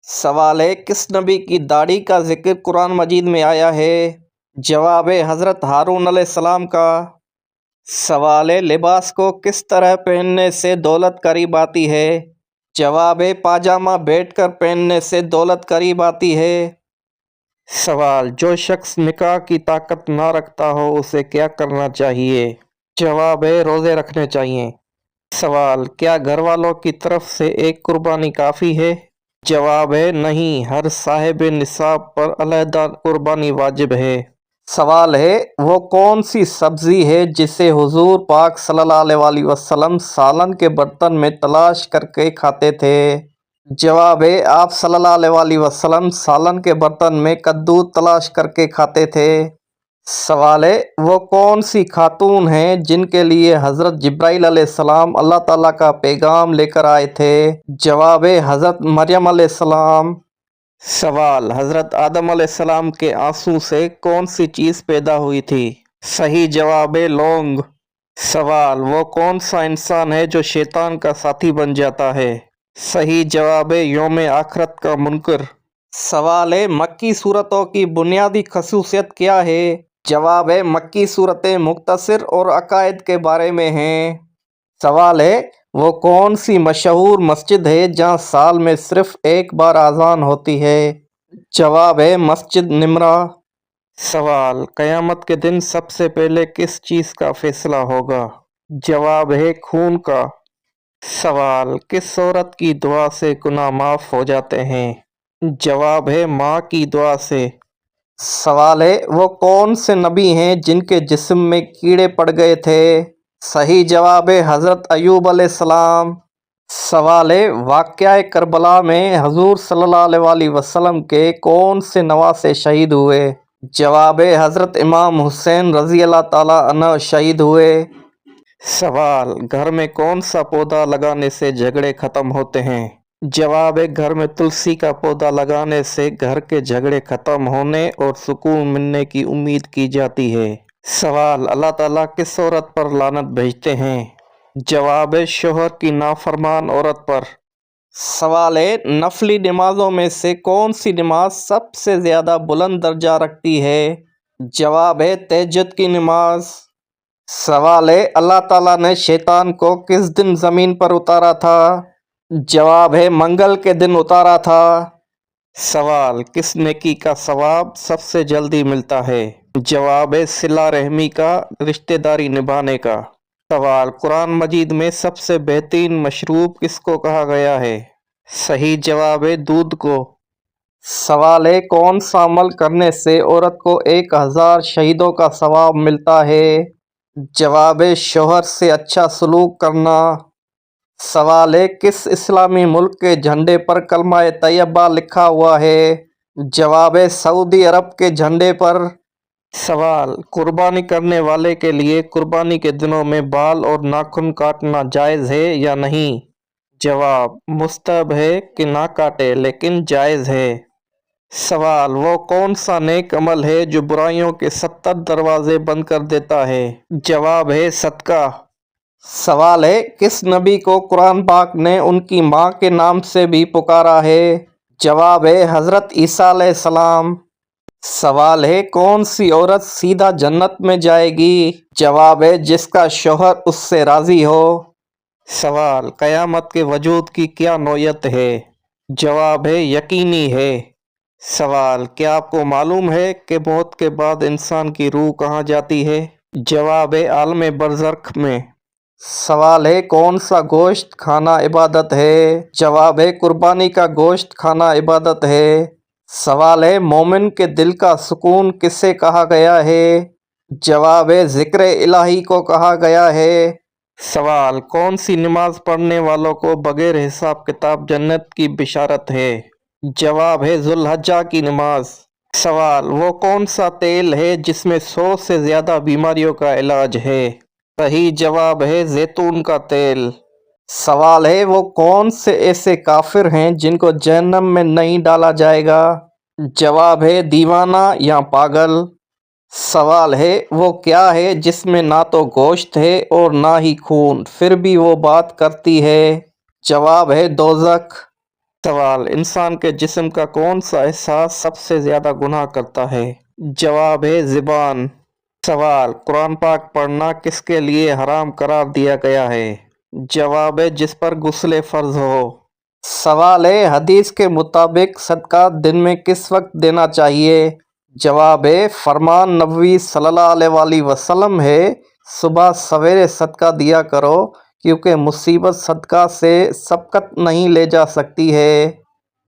سوال ہے، کس نبی کی داڑھی کا ذکر قرآن مجید میں آیا ہے؟ جواب ہے حضرت ہارون علیہ السلام کا۔ سوال ہے، لباس کو کس طرح پہننے سے دولت قریب آتی ہے؟ جواب ہے پاجامہ بیٹھ کر پہننے سے دولت قریب آتی ہے۔ سوال، جو شخص نکاح کی طاقت نہ رکھتا ہو اسے کیا کرنا چاہیے؟ جواب ہے روزے رکھنے چاہیے۔ سوال، کیا گھر والوں کی طرف سے ایک قربانی کافی ہے؟ جواب ہے نہیں، ہر صاحب نصاب پر علیحدہ قربانی واجب ہے۔ سوال ہے، وہ کون سی سبزی ہے جسے حضور پاک صلی اللہ علیہ وسلم سالن کے برتن میں تلاش کر کے کھاتے تھے؟ جواب ہے آپ صلی اللہ علیہ وسلم سالن کے برتن میں کدو تلاش کر کے کھاتے تھے۔ سوال ہے، وہ کون سی خاتون ہیں جن کے لیے حضرت جبرائیل علیہ السلام اللہ تعالیٰ کا پیغام لے کر آئے تھے؟ جواب ہے حضرت مریم علیہ السلام۔ سوال، حضرت آدم علیہ السلام کے آنسو سے کون سی چیز پیدا ہوئی تھی؟ صحیح جواب ہے لونگ۔ سوال، وہ کون سا انسان ہے جو شیطان کا ساتھی بن جاتا ہے؟ صحیح جواب ہے یوم آخرت کا منکر۔ سوال ہے، مکی صورتوں کی بنیادی خصوصیت کیا ہے؟ جواب ہے مکی صورتیں مختصر اور عقائد کے بارے میں ہیں۔ سوال ہے، وہ کون سی مشہور مسجد ہے جہاں سال میں صرف ایک بار اذان ہوتی ہے؟ جواب ہے مسجد نمرہ۔ سوال، قیامت کے دن سب سے پہلے کس چیز کا فیصلہ ہوگا؟ جواب ہے خون کا۔ سوال، کس عورت کی دعا سے گناہ معاف ہو جاتے ہیں؟ جواب ہے ماں کی دعا سے۔ سوال ہے، وہ کون سے نبی ہیں جن کے جسم میں کیڑے پڑ گئے تھے؟ صحیح جواب ہے حضرت ایوب علیہ السلام۔ سوال ہے، واقعہ کربلا میں حضور صلی اللہ علیہ وسلم کے کون سے نواسے شہید ہوئے؟ جواب ہے حضرت امام حسین رضی اللہ تعالیٰ عنہ شہید ہوئے۔ سوال، گھر میں کون سا پودا لگانے سے جھگڑے ختم ہوتے ہیں؟ جواب ہے گھر میں تلسی کا پودا لگانے سے گھر کے جھگڑے ختم ہونے اور سکون ملنے کی امید کی جاتی ہے۔ سوال، اللہ تعالیٰ کس عورت پر لعنت بھیجتے ہیں؟ جواب ہے شوہر کی نافرمان عورت پر۔ سوال ہے، نفلی نمازوں میں سے کون سی نماز سب سے زیادہ بلند درجہ رکھتی ہے؟ جواب ہے تہجد کی نماز۔ سوال ہے، اللہ تعالیٰ نے شیطان کو کس دن زمین پر اتارا تھا؟ جواب ہے منگل کے دن اتارا تھا۔ سوال، کس نیکی کا ثواب سب سے جلدی ملتا ہے؟ جواب ہے صلہ رحمی کا، رشتہ داری نبھانے کا۔ سوال، قرآن مجید میں سب سے بہترین مشروب کس کو کہا گیا ہے؟ صحیح جواب ہے دودھ کو۔ سوال ہے، کون سا عمل کرنے سے عورت کو 1000 شہیدوں کا ثواب ملتا ہے؟ جواب ہے شوہر سے اچھا سلوک کرنا۔ سوال ہے، کس اسلامی ملک کے جھنڈے پر کلمہ طیبہ لکھا ہوا ہے؟ جواب ہے سعودی عرب کے جھنڈے پر۔ سوال، قربانی کرنے والے کے لیے قربانی کے دنوں میں بال اور ناخن کاٹنا جائز ہے یا نہیں؟ جواب، مستحب ہے کہ نہ کاٹے لیکن جائز ہے۔ سوال، وہ کون سا نیک عمل ہے جو برائیوں کے 70 دروازے بند کر دیتا ہے؟ جواب ہے صدقہ۔ سوال ہے، کس نبی کو قرآن پاک نے ان کی ماں کے نام سے بھی پکارا ہے؟ جواب ہے حضرت عیسیٰ علیہ السلام۔ سوال ہے، کون سی عورت سیدھا جنت میں جائے گی؟ جواب ہے جس کا شوہر اس سے راضی ہو۔ سوال، قیامت کے وجود کی کیا نوعیت ہے؟ جواب ہے یقینی ہے۔ سوال، کیا آپ کو معلوم ہے کہ موت کے بعد انسان کی روح کہاں جاتی ہے؟ جواب ہے عالم برزخ میں۔ سوال ہے، کون سا گوشت کھانا عبادت ہے؟ جواب ہے قربانی کا گوشت کھانا عبادت ہے۔ سوال ہے، مومن کے دل کا سکون کسے کہا گیا ہے؟ جواب ہے ذکر الہی کو کہا گیا ہے۔ سوال، کون سی نماز پڑھنے والوں کو بغیر حساب کتاب جنت کی بشارت ہے؟ جواب ہے ذو الحجہ کی نماز۔ سوال، وہ کون سا تیل ہے جس میں 100 سے زیادہ بیماریوں کا علاج ہے؟ صحیح جواب ہے زیتون کا تیل۔ سوال ہے، وہ کون سے ایسے کافر ہیں جن کو جہنم میں نہیں ڈالا جائے گا؟ جواب ہے دیوانہ یا پاگل۔ سوال ہے، وہ کیا ہے جس میں نہ تو گوشت ہے اور نہ ہی خون، پھر بھی وہ بات کرتی ہے؟ جواب ہے دوزخ۔ سوال: انسان کے جسم کا کون سا احساس سب سے زیادہ گناہ کرتا ہے؟ جواب ہے زبان۔ سوال: قرآن پاک پڑھنا کس کے لیے حرام قرار دیا گیا ہے؟ جواب ہے جس پر غسل فرض ہو۔ سوال ہے حدیث کے مطابق صدقہ دن میں کس وقت دینا چاہیے؟ جواب ہے فرمان نبوی صلی اللہ علیہ وآلہ وسلم ہے، صبح سویرے صدقہ دیا کرو کیونکہ مصیبت صدقہ سے سبقت نہیں لے جا سکتی ہے۔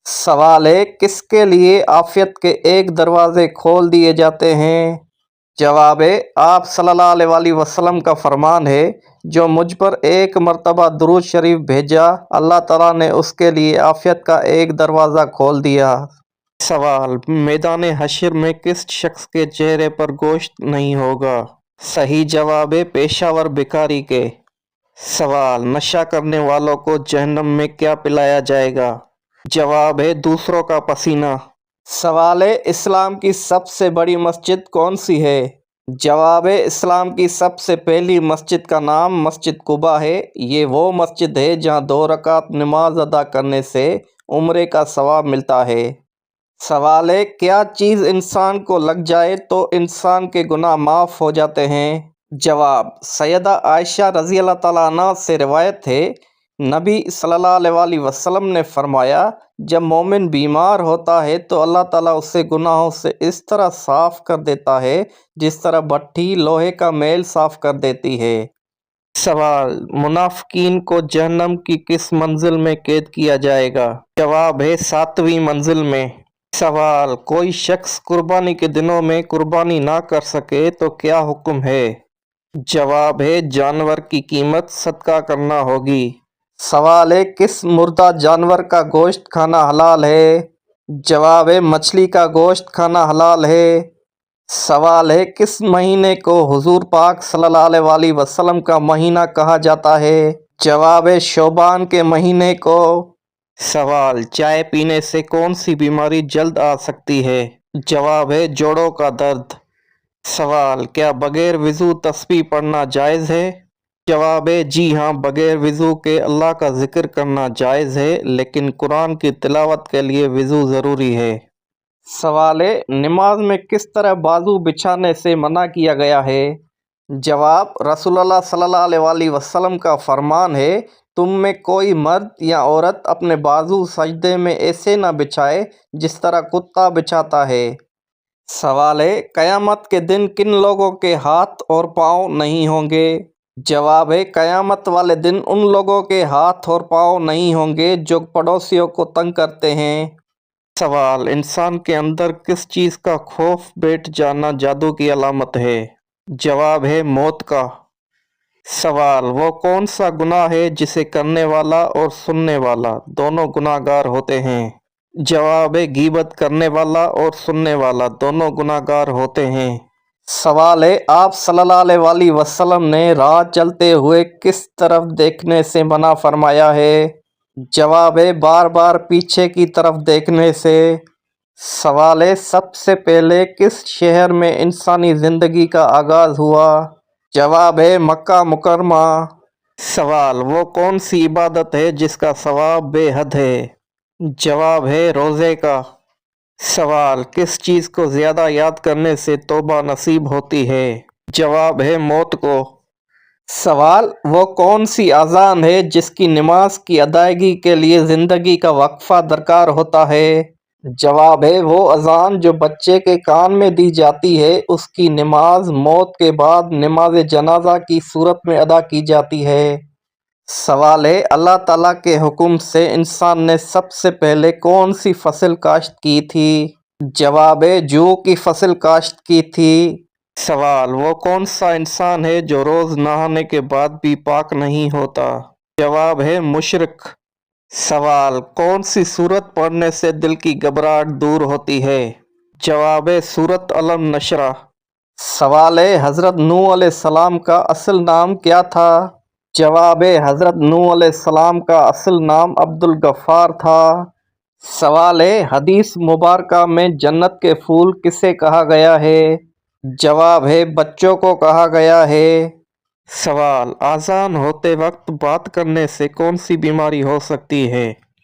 سوال ہے کس کے لیے عافیت کے ایک دروازے کھول دیے جاتے ہیں؟ جواب ہے آپ صلی اللہ علیہ وآلہ وسلم کا فرمان ہے، جو مجھ پر ایک مرتبہ درود شریف بھیجا اللہ تعالیٰ نے اس کے لیے عافیت کا ایک دروازہ کھول دیا۔ سوال: میدان حشر میں کس شخص کے چہرے پر گوشت نہیں ہوگا؟ صحیح جواب ہے پیشہ ور بھکاری کے۔ سوال: نشہ کرنے والوں کو جہنم میں کیا پلایا جائے گا؟ جواب ہے دوسروں کا پسینہ۔ سوال ہے اسلام کی سب سے بڑی مسجد کون سی ہے؟ جواب ہے اسلام کی سب سے پہلی مسجد کا نام مسجد قباء ہے۔ یہ وہ مسجد ہے جہاں 2 رکعت نماز ادا کرنے سے عمرے کا ثواب ملتا ہے۔ سوال ہے کیا چیز انسان کو لگ جائے تو انسان کے گناہ معاف ہو جاتے ہیں؟ جواب: سیدہ عائشہ رضی اللہ تعالیٰ عنہ سے روایت ہے، نبی صلی اللہ علیہ وآلہ وسلم نے فرمایا، جب مومن بیمار ہوتا ہے تو اللہ تعالیٰ اسے گناہوں سے اس طرح صاف کر دیتا ہے جس طرح بھٹی لوہے کا میل صاف کر دیتی ہے۔ سوال: منافقین کو جہنم کی کس منزل میں قید کیا جائے گا؟ جواب ہے 7ویں منزل میں۔ سوال: کوئی شخص قربانی کے دنوں میں قربانی نہ کر سکے تو کیا حکم ہے؟ جواب ہے جانور کی قیمت صدقہ کرنا ہوگی۔ سوال ہے کس مردہ جانور کا گوشت کھانا حلال ہے؟ جواب ہے مچھلی کا گوشت کھانا حلال ہے۔ سوال ہے کس مہینے کو حضور پاک صلی اللہ علیہ وآلہ وسلم کا مہینہ کہا جاتا ہے؟ جواب ہے شعبان کے مہینے کو۔ سوال: چائے پینے سے کون سی بیماری جلد آ سکتی ہے؟ جواب ہے جوڑوں کا درد۔ سوال: کیا بغیر وضو تسبیح پڑھنا جائز ہے؟ جواب ہے جی ہاں، بغیر وضو کے اللہ کا ذکر کرنا جائز ہے، لیکن قرآن کی تلاوت کے لیے وضو ضروری ہے۔ سوال ہے نماز میں کس طرح بازو بچھانے سے منع کیا گیا ہے؟ جواب: رسول اللہ صلی اللہ علیہ وآلہ وسلم کا فرمان ہے، تم میں کوئی مرد یا عورت اپنے بازو سجدے میں ایسے نہ بچھائے جس طرح کتا بچھاتا ہے۔ سوال ہے قیامت کے دن کن لوگوں کے ہاتھ اور پاؤں نہیں ہوں گے؟ جواب ہے قیامت والے دن ان لوگوں کے ہاتھ اور پاؤں نہیں ہوں گے جو پڑوسیوں کو تنگ کرتے ہیں۔ سوال: انسان کے اندر کس چیز کا خوف بیٹھ جانا جادو کی علامت ہے؟ جواب ہے موت کا۔ سوال: وہ کون سا گناہ ہے جسے کرنے والا اور سننے والا دونوں گناہ گار ہوتے ہیں؟ جواب ہے غیبت کرنے والا اور سننے والا دونوں گناہ گار ہوتے ہیں۔ سوال ہے آپ صلی اللہ علیہ وآلہ وسلم نے راہ چلتے ہوئے کس طرف دیکھنے سے منع فرمایا ہے؟ جواب ہے بار بار پیچھے کی طرف دیکھنے سے۔ سوال ہے سب سے پہلے کس شہر میں انسانی زندگی کا آغاز ہوا؟ جواب ہے مکہ مکرمہ۔ سوال: وہ کون سی عبادت ہے جس کا ثواب بے حد ہے؟ جواب ہے روزے کا۔ سوال: کس چیز کو زیادہ یاد کرنے سے توبہ نصیب ہوتی ہے؟ جواب ہے موت کو۔ سوال: وہ کون سی اذان ہے جس کی نماز کی ادائیگی کے لیے زندگی کا وقفہ درکار ہوتا ہے؟ جواب ہے وہ اذان جو بچے کے کان میں دی جاتی ہے، اس کی نماز موت کے بعد نماز جنازہ کی صورت میں ادا کی جاتی ہے۔ سوال ہے اللہ تعالیٰ کے حکم سے انسان نے سب سے پہلے کون سی فصل کاشت کی تھی؟ جواب ہے جو کی فصل کاشت کی تھی۔ سوال: وہ کون سا انسان ہے جو روز نہانے کے بعد بھی پاک نہیں ہوتا؟ جواب ہے مشرک۔ سوال: کون سی سورت پڑھنے سے دل کی گھبراہٹ دور ہوتی ہے؟ جواب ہے سورت علم نشرہ۔ سوال ہے حضرت نوح علیہ السلام کا اصل نام کیا تھا؟ جواب ہے حضرت نوح علیہ السلام کا اصل نام عبد الغفار تھا۔ سوال ہے حدیث مبارکہ میں جنت کے پھول کسے کہا گیا ہے؟ جواب ہے بچوں کو کہا گیا ہے۔ سوال: اذان ہوتے وقت بات کرنے سے کون سی بیماری ہو سکتی ہے؟